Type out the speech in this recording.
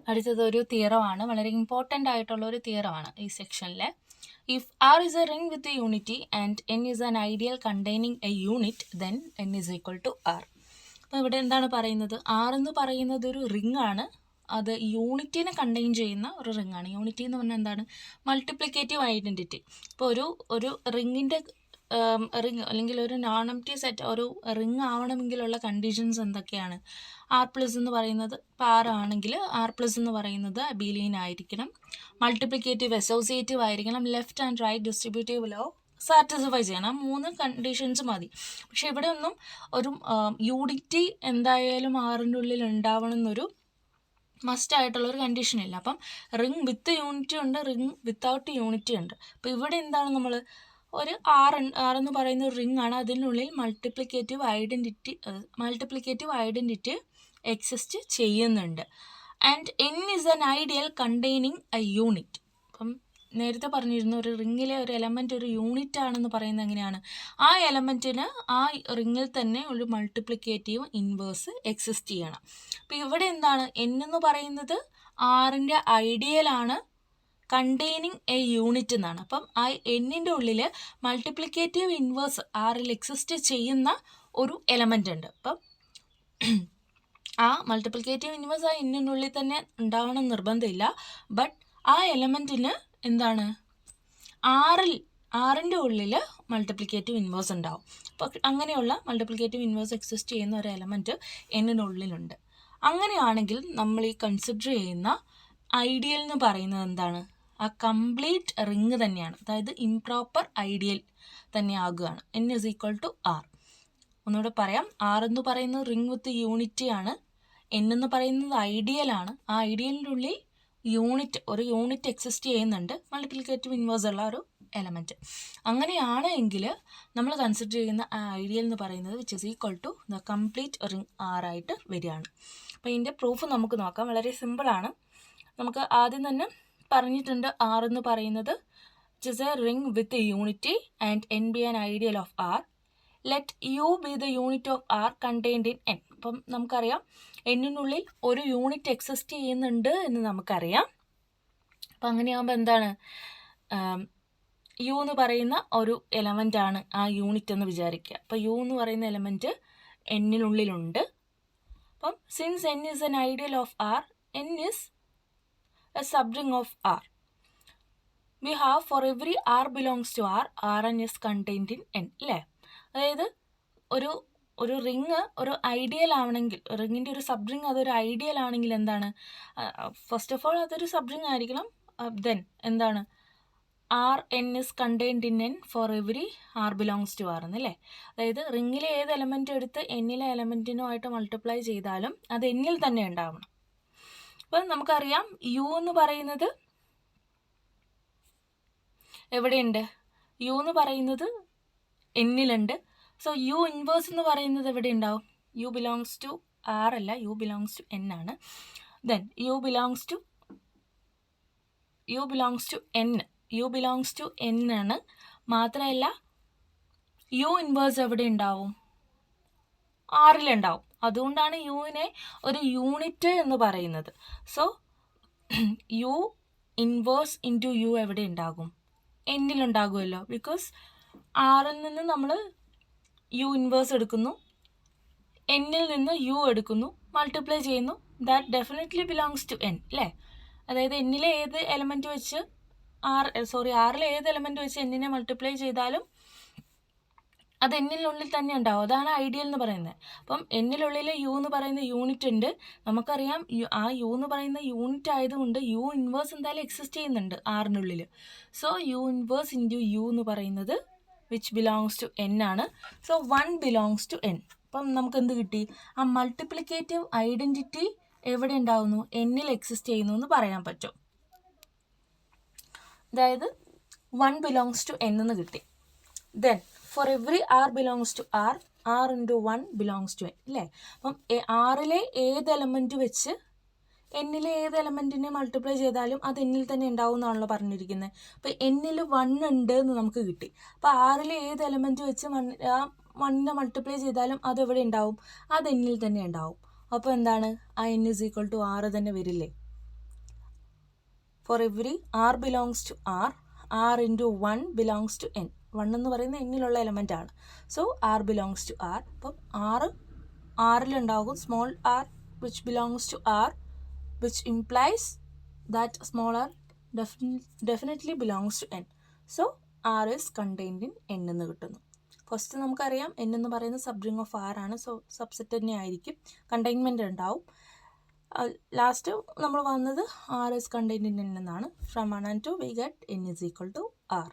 അടുത്തത് ഒരു തിയറമാണ്, വളരെ ഇമ്പോർട്ടൻ്റ് ആയിട്ടുള്ള ഒരു തിയറമാണ് ഈ സെക്ഷനിൽ. If R is a ring with unity and N is an ideal containing a unit then N is equal to R. അപ്പോൾ ഇവിടെ എന്താണ് പറയുന്നത്? ആർ എന്ന് പറയുന്നത് ഒരു റിംഗ് ആണ്, അത് യൂണിറ്റിനെ കണ്ടെയ്ൻ ചെയ്യുന്ന ഒരു റിംഗ് ആണ്. യൂണിറ്റി എന്ന് പറഞ്ഞാൽ എന്താണ്? Multiplicative identity. ഇപ്പോൾ ഒരു റിങ്ങിൻ്റെ റിങ് അല്ലെങ്കിൽ ഒരു നോൺ എംപ്റ്റി സെറ്റ് ഒരു റിങ് ആവണമെങ്കിലുള്ള കണ്ടീഷൻസ് എന്തൊക്കെയാണ്? ആർ പ്ലസ് എന്ന് പറയുന്നത്, ഇപ്പോൾ ആർ ആണെങ്കിൽ ആർ പ്ലസ് എന്ന് പറയുന്നത് അബീലിയൻ ആയിരിക്കണം, മൾട്ടിപ്ലിക്കേറ്റീവ് അസോസിയേറ്റീവ് ആയിരിക്കണം, left and right distributive law satisfy ചെയ്യണം. 3 കണ്ടീഷൻസ് മതി. പക്ഷെ ഇവിടെ ഒന്നും ഒരു യൂണിറ്റി എന്തായാലും ആറിൻ്റെ ഉള്ളിൽ ഉണ്ടാവണം എന്നൊരു മസ്റ്റ് ആയിട്ടുള്ളൊരു കണ്ടീഷൻ ഇല്ല. അപ്പം റിംഗ് വിത്ത് യൂണിറ്റി ഉണ്ട്, റിംഗ് വിത്തൗട്ട് യൂണിറ്റി ഉണ്ട്. അപ്പോൾ ഇവിടെ എന്താണ് നമ്മൾ ഒരു ആറെന്ന് പറയുന്ന ഒരു റിംഗ് ആണ്, അതിനുള്ളിൽ മൾട്ടിപ്ലിക്കേറ്റീവ് ഐഡൻറ്റിറ്റി എക്സിസ്റ്റ് ചെയ്യുന്നുണ്ട്. And N is an ideal containing a unit. അപ്പം നേരത്തെ പറഞ്ഞിരുന്നു ഒരു റിങ്ങിലെ ഒരു എലമെൻറ്റ് ഒരു യൂണിറ്റ് ആണെന്ന് പറയുന്നത് എങ്ങനെയാണ്? ആ എലമെൻറ്റിന് ആ റിങ്ങിൽ തന്നെ ഒരു മൾട്ടിപ്ലിക്കേറ്റീവ് ഇൻവേഴ്സ് എക്സിസ്റ്റ് ചെയ്യണം. അപ്പോൾ ഇവിടെ എന്താണ്? എൻ എന്ന് പറയുന്നത് ആറിൻ്റെ ഐഡിയലാണ് കണ്ടെയ്നിങ് എ യൂണിറ്റ് എന്നാണ്. അപ്പം ആ എന്നിൻ്റെ ഉള്ളിൽ മൾട്ടിപ്ലിക്കേറ്റീവ് ഇൻവേഴ്സ് ആറിൽ എക്സിസ്റ്റ് ചെയ്യുന്ന ഒരു എലമെൻ്റ് ഉണ്ട്. അപ്പം ആ മൾട്ടിപ്ലിക്കേറ്റീവ് ഇൻവേഴ്സ് ആ എന്നിനുള്ളിൽ തന്നെ ഉണ്ടാവണം നിർബന്ധമില്ല. ബട്ട് ആ എലമെൻറ്റിന് എന്താണ്? ആറിൻ്റെ ഉള്ളിൽ മൾട്ടിപ്ലിക്കേറ്റീവ് ഇൻവേഴ്സ് ഉണ്ടാവും. അപ്പോൾ അങ്ങനെയുള്ള മൾട്ടിപ്ലിക്കേറ്റീവ് ഇൻവേഴ്സ് എക്സിസ്റ്റ് ചെയ്യുന്ന ഒരു എലമെൻറ്റ് എന്നിനുള്ളിലുണ്ട്. അങ്ങനെയാണെങ്കിൽ നമ്മൾ ഈ കൺസിഡർ ചെയ്യുന്ന ഐഡിയൽ എന്ന് പറയുന്നത് എന്താണ്? ആ കംപ്ലീറ്റ് റിങ് തന്നെയാണ്, അതായത് ഇംപ്രോപ്പർ ഐഡിയൽ തന്നെ ആകുകയാണ്. N is equal to R. ഒന്നുകൂടെ പറയാം, ആർ എന്ന് പറയുന്നത് റിങ് വിത്ത് യൂണിറ്റി ആണ്, എൻ എന്ന് പറയുന്നത് ഐഡിയലാണ്. ആ ഐഡിയലിൻ്റെ ഉള്ളിൽ ഒരു യൂണിറ്റ് എക്സിസ്റ്റ് ചെയ്യുന്നുണ്ട്, മൾട്ടിപ്ലിക്കേറ്റീവ് ഇൻവേഴ്സ് ഉള്ള ഒരു എലമെൻറ്റ്. അങ്ങനെയാണ് എങ്കിൽ നമ്മൾ കൺസിഡർ ചെയ്യുന്ന ആ ഐഡിയൽ എന്ന് പറയുന്നത് which is equal to the complete ring R ആയിട്ട് വരികയാണ്. അപ്പോൾ ഇതിൻ്റെ പ്രൂഫ് നമുക്ക് നോക്കാം. വളരെ സിമ്പിളാണ്. നമുക്ക് ആദ്യം തന്നെ പറഞ്ഞിട്ടുണ്ട് ആർ എന്ന് പറയുന്നത് it is a ring with unity and N be an ideal of R. Let u be the unit of R contained in N. അപ്പം നമുക്കറിയാം എന്നിനുള്ളിൽ ഒരു യൂണിറ്റ് എക്സിസ്റ്റ് ചെയ്യുന്നുണ്ട് എന്ന് നമുക്കറിയാം. അപ്പം അങ്ങനെയാകുമ്പോൾ എന്താണ്? യു എന്ന് പറയുന്ന ഒരു എലമെൻ്റ് ആണ് ആ യൂണിറ്റ് എന്ന് വിചാരിക്കുക. അപ്പോൾ യു എന്ന് പറയുന്ന എലമെൻറ്റ് എന്നിനുള്ളിലുണ്ട്. അപ്പം since N is an ideal of R, N is a subring of R. We have for every R belongs to R, Rn is contained in N. അല്ലേ? അതായത് ഒരു റിങ് ഒരു ഐഡിയൽ ആവണമെങ്കിൽ, റിങ്ങിൻ്റെ ഒരു സബ് റിങ് അതൊരു ideal ആണെങ്കിൽ എന്താണ്? First of all അതൊരു സബ് റിങ് ആയിരിക്കണം. ദെൻ എന്താണ്? R N is contained in N for every R belongs to R എന്നല്ലേ? അതായത് റിങ്ങിലെ ഏത് എലമെൻറ്റും എടുത്ത് എന്നിലെ എലമെൻറ്റിനുമായിട്ട് മൾട്ടിപ്ലൈ ചെയ്താലും അത് എന്നിൽ തന്നെ ഉണ്ടാവണം. അപ്പം നമുക്കറിയാം യു എന്ന് പറയുന്നത് എവിടെയുണ്ട്? യു എന്ന് പറയുന്നത് എന്നിലുണ്ട്. സോ യു ഇൻവേഴ്സ് എന്ന് പറയുന്നത് എവിടെ ഉണ്ടാവും? യു ബിലോങ്സ് ടു ആർ അല്ല, യു ബിലോങ്സ് ടു എൻ ആണ്. Then u belongs to N ആണ്. മാത്രമല്ല യു ഇൻവേഴ്സ് എവിടെ ഉണ്ടാവും? ആറിലുണ്ടാവും. അതുകൊണ്ടാണ് യുവിനെ ഒരു യൂണിറ്റ് എന്ന് പറയുന്നത്. So U inverse into u എവിടെ ഉണ്ടാകും? എന്നിലുണ്ടാകുമല്ലോ. ബിക്കോസ് ആറിൽ നിന്ന് നമ്മൾ യു ഇൻവേഴ്സ് എടുക്കുന്നു, എന്നിൽ നിന്ന് യു എടുക്കുന്നു, മൾട്ടിപ്ലൈ ചെയ്യുന്നു. That definitely belongs to N അല്ലേ? അതായത് എന്നിലെ ഏത് എലമെൻറ്റ് വെച്ച് ആറിലെ ഏത് എലമെൻറ്റ് വെച്ച് എന്നിനെ മൾട്ടിപ്ലൈ ചെയ്താലും അത് എന്നിനുള്ളിൽ തന്നെ ഉണ്ടാവും. അതാണ് ഐഡിയൽ എന്ന് പറയുന്നത്. അപ്പം എന്നിനുള്ളിൽ യു എന്ന് പറയുന്ന യൂണിറ്റ് ഉണ്ട്. നമുക്കറിയാം ആ യു എന്ന് പറയുന്ന യൂണിറ്റ് ആയതുകൊണ്ട് യു ഇൻവേഴ്സ് എന്തായാലും എക്സിസ്റ്റ് ചെയ്യുന്നുണ്ട് ആറിനുള്ളിൽ. So U inverse into U എന്ന് പറയുന്നത് വിച്ച് ബിലോങ്സ് ടു എൻ ആണ്. So 1 belongs to N. അപ്പം നമുക്ക് എന്ത് കിട്ടി? ആ മൾട്ടിപ്ലിക്കേറ്റീവ് ഐഡൻറ്റിറ്റി എവിടെ ഉണ്ടാവുന്നു? എന്നിൽ എക്സിസ്റ്റ് ചെയ്യുന്നു എന്ന് പറയാൻ പറ്റും. അതായത് 1 ബിലോങ്സ് ടു എൻ എന്ന് കിട്ടി. Then for every R belongs to R, R into 1 belongs to N അല്ലേ? അപ്പം ആറിലെ ഏത് എലമെൻറ്റ് വെച്ച് എന്നിലെ ഏത് എലമെൻറ്റിനെ മൾട്ടിപ്ലൈ ചെയ്താലും അത് എന്നിൽ തന്നെ ഉണ്ടാവും എന്നാണല്ലോ പറഞ്ഞിരിക്കുന്നത്. അപ്പോൾ എന്നിൽ 1 ഉണ്ട് എന്ന് നമുക്ക് കിട്ടി. അപ്പോൾ ആറിലെ ഏത് എലമെൻറ്റ് വെച്ച് 1നെ മൾട്ടിപ്ലൈ ചെയ്താലും അത് എവിടെ ഉണ്ടാവും? അത് എന്നിൽ തന്നെ ഉണ്ടാവും. അപ്പോൾ എന്താണ്? ആ n ഇസ് ഈക്വൽ ടു 6 തന്നെ വരില്ലേ? For every R belongs to R, R into 1 belongs to N. 1 എന്ന് പറയുന്നത് എന്നിലുള്ള എലമെൻ്റ് ആണ്. So R belongs to R. അപ്പം ആറിലുണ്ടാകും small R which belongs to R, which implies that small R definitely belongs to N. So R is contained in N എന്ന് കിട്ടുന്നു. First നമുക്കറിയാം N എന്ന് പറയുന്നത് സബ്റിങ് ഓഫ് ആർ ആണ്. So subset തന്നെ ആയിരിക്കും, കണ്ടെയ്ൻമെൻറ്റ് ഉണ്ടാവും. ലാസ്റ്റ് നമ്മൾ വന്നത് R is contained in N എന്നാണ്. From 1 and 2 we get n is equal to r.